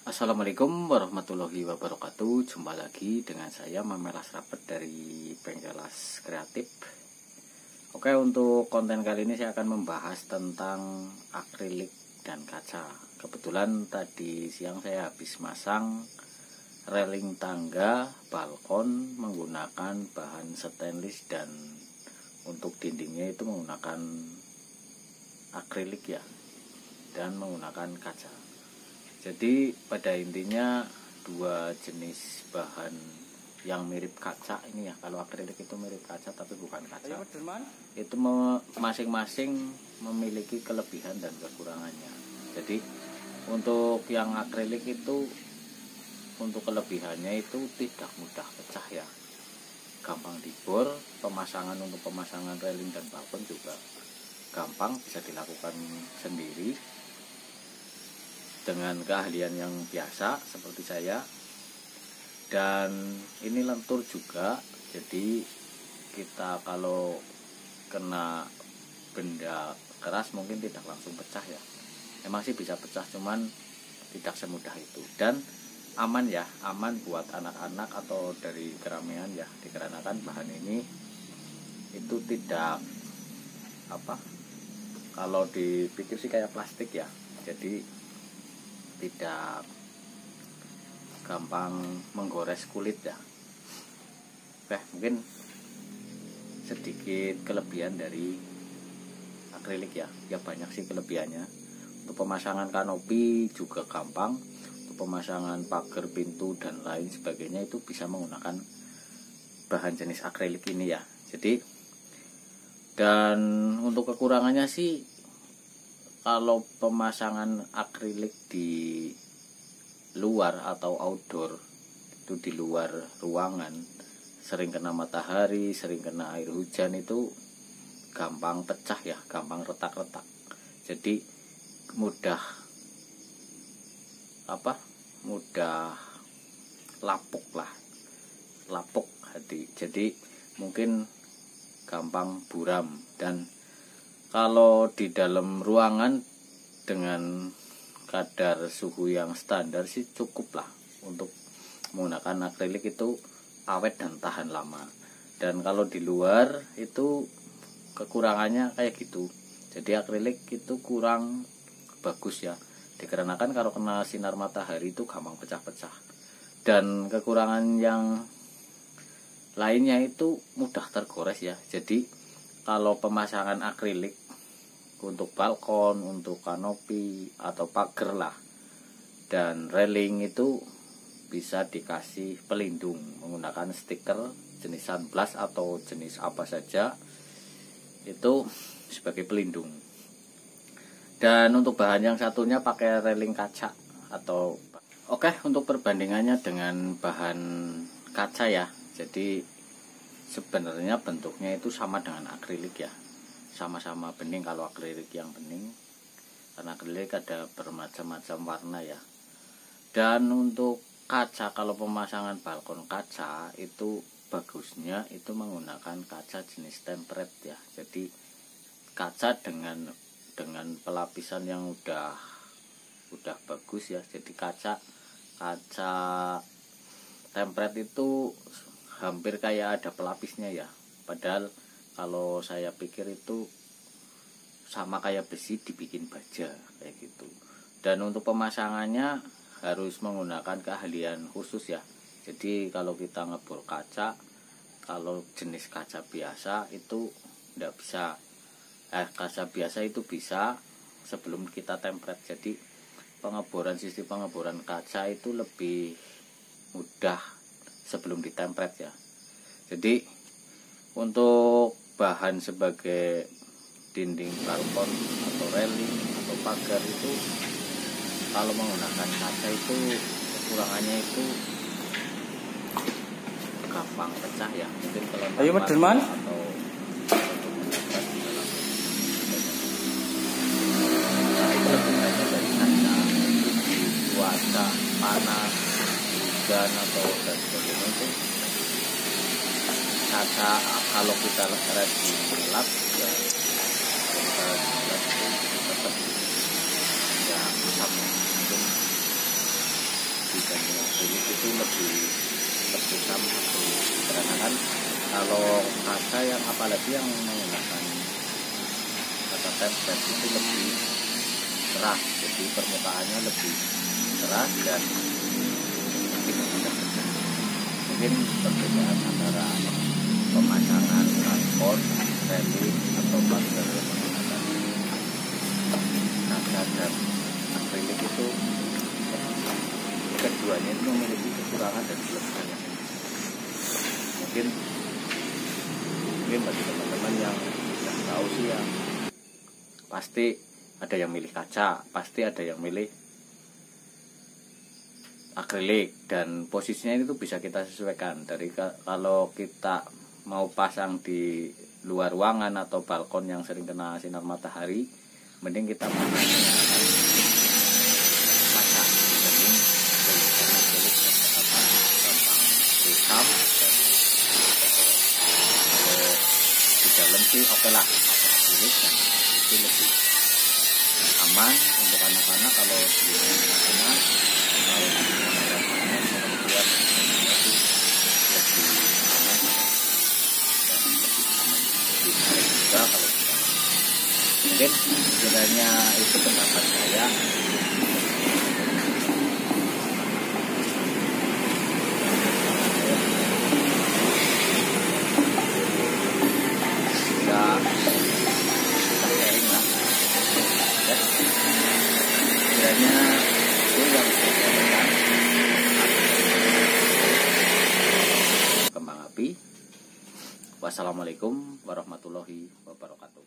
Assalamualaikum warahmatullahi wabarakatuh. Jumpa lagi dengan saya Memelas Rapet dari Bengkelas Kreatif. Oke, untuk konten kali ini saya akan membahas tentang akrilik dan kaca. Kebetulan tadi siang saya habis masang railing tangga balkon menggunakan bahan stainless, dan untuk dindingnya itu menggunakan akrilik ya, dan menggunakan kaca. Jadi pada intinya dua jenis bahan yang mirip kaca ini ya. Kalau akrilik itu mirip kaca tapi bukan kaca. Itu masing-masing memiliki kelebihan dan kekurangannya. Jadi untuk yang akrilik itu, untuk kelebihannya itu tidak mudah pecah ya, gampang dibor. Untuk pemasangan railing dan balkon juga gampang, bisa dilakukan sendiri dengan keahlian yang biasa seperti saya. Dan ini lentur juga, jadi kita kalau kena benda keras mungkin tidak langsung pecah ya. Emang sih bisa pecah, cuman tidak semudah itu. Dan aman ya, aman buat anak-anak atau dari keramaian ya, dikarenakan bahan ini itu tidak kalau dipikir sih kayak plastik ya, jadi tidak gampang menggores kulit ya. Oke, mungkin sedikit kelebihan dari akrilik ya. Ya banyak sih kelebihannya. Untuk pemasangan kanopi juga gampang. Untuk pemasangan pagar, pintu dan lain sebagainya itu bisa menggunakan bahan jenis akrilik ini ya. Jadi, dan untuk kekurangannya sih, kalau pemasangan akrilik di luar atau outdoor, itu di luar ruangan, sering kena matahari, sering kena air hujan, itu gampang pecah ya, gampang retak-retak. Jadi mudah lapuk hati. Jadi mungkin gampang buram. Dan kalau di dalam ruangan dengan kadar suhu yang standar sih cukup lah untuk menggunakan akrilik, itu awet dan tahan lama. Dan kalau di luar itu kekurangannya kayak gitu. Jadi akrilik itu kurang bagus ya, dikarenakan kalau kena sinar matahari itu gampang pecah-pecah. Dan kekurangan yang lainnya itu mudah tergores ya. Jadi kalau pemasangan akrilik untuk balkon, untuk kanopi atau pagar lah, dan railing itu bisa dikasih pelindung menggunakan stiker jenis sunblast atau jenis apa saja, itu sebagai pelindung. Dan untuk bahan yang satunya pakai railing kaca atau untuk perbandingannya dengan bahan kaca ya. Jadi sebenarnya bentuknya itu sama dengan akrilik ya, sama-sama bening. Kalau akrilik yang bening, karena akrilik ada bermacam-macam warna ya. Dan untuk kaca, kalau pemasangan balkon kaca itu bagusnya itu menggunakan kaca jenis tempered ya. Jadi kaca dengan pelapisan yang udah bagus ya. Jadi kaca tempered itu hampir kayak ada pelapisnya ya. Padahal kalau saya pikir itu sama kayak besi dibikin baja kayak gitu. Dan untuk pemasangannya harus menggunakan keahlian khusus ya. Jadi kalau kita ngebor kaca, kalau jenis kaca biasa itu tidak bisa. Kaca biasa itu bisa sebelum kita tempret. Jadi sistem pengeboran kaca itu lebih mudah sebelum ditempret ya. Jadi untuk bahan sebagai dinding balkon atau railing atau pagar itu, kalau menggunakan kaca itu kekurangannya itu gampang pecah ya. Mungkin kalau atau cuaca panas, hujan atau dan sebagainya itu kaca, kalau kita leret di lap ya, tetap ya asam. Mungkin akrilik itu lebih terbuka karena kan kalau kaca yang apalagi yang menggunakan kaca template itu lebih keras, jadi permukaannya lebih keras dan mungkin perbedaan antara pemasangan transport, railing atau pagar menggunakan kaca dan akrilik itu keduanya itu memiliki kekurangan dan kelebihan. Mungkin bagi teman-teman yang tidak tahu sih ya, pasti ada yang milih kaca, pasti ada yang milih akrilik, dan posisinya itu bisa kita sesuaikan. Dari kalau kita mau pasang di luar ruangan atau balkon yang sering kena sinar matahari, mending kita menggunakan kaca dibanding akrilik, karena akrilik gampang rusak dan kalau di dalam sih oke lah pakai akrilik, dan itu lebih aman untuk anak-anak. Kalau di anak-anak, kalau di perempuan lebih aman dan lebih aman juga kalau kita. Mungkin kiranya itu pendapat saya. Wassalamualaikum warahmatullahi wabarakatuh.